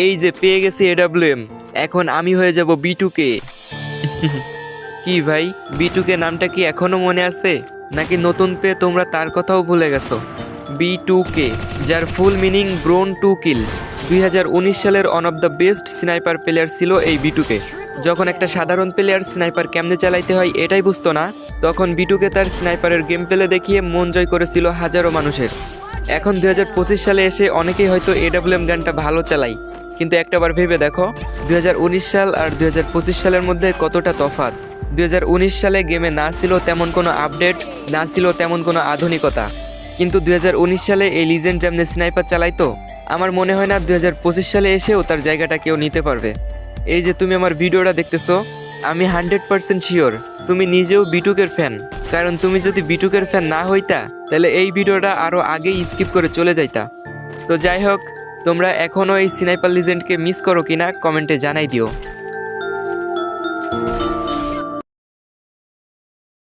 এই যে পেয়ে গেছি এডাব্লিউএম, এখন আমি হয়ে যাব B2K। কি ভাই, B2K নামটা কি এখনো মনে আছে, নাকি নতুন পেয়ে তোমরা তার কথাও ভুলে গেছো? B2K, যার ফুল মিনিং ব্রোন টু কিল। 2019 সালের one of the best sniper player ছিল এই B2K। যখন একটা সাধারণ প্লেয়ার স্নাইপার কেমনে চালাইতে হয় এটাই বুঝতো না, তখন B2K তার স্নাইপারের গেম প্লে দেখিয়ে মন জয় করেছিল হাজারো মানুষের। এখন 2025 সালে এসে অনেকেই হয়তো এডাব্লিউএম গানটা ভালো চালায়, কিন্তু একটাবার ভেবে দেখো 2019 সাল আর 2025 সালের মধ্যে কতটা তফাৎ। 2019 সালে গেমে না ছিল তেমন কোনো আপডেট, না ছিল তেমন কোনো আধুনিকতা, কিন্তু 2019 সালে এই লিজেন্ড যেমনি স্নাইপার চালাইতো, আমার মনে হয় না 2025 সালে এসেও তার জায়গাটা কেউ নিতে পারবে। এই যে তুমি আমার ভিডিওটা দেখতেছো, আমি 100% শিওর তুমি নিজেও B2K ফ্যান, কারণ তুমি যদি B2K ফ্যান না হইতা তাহলে এই ভিডিওটা আরও আগেই স্কিপ করে চলে যাইতা। তো যাই হোক, তোমরা এখনও এই স্নাইপার লিজেন্ডকে মিস করো কিনা কমেন্টে জানাই দিও।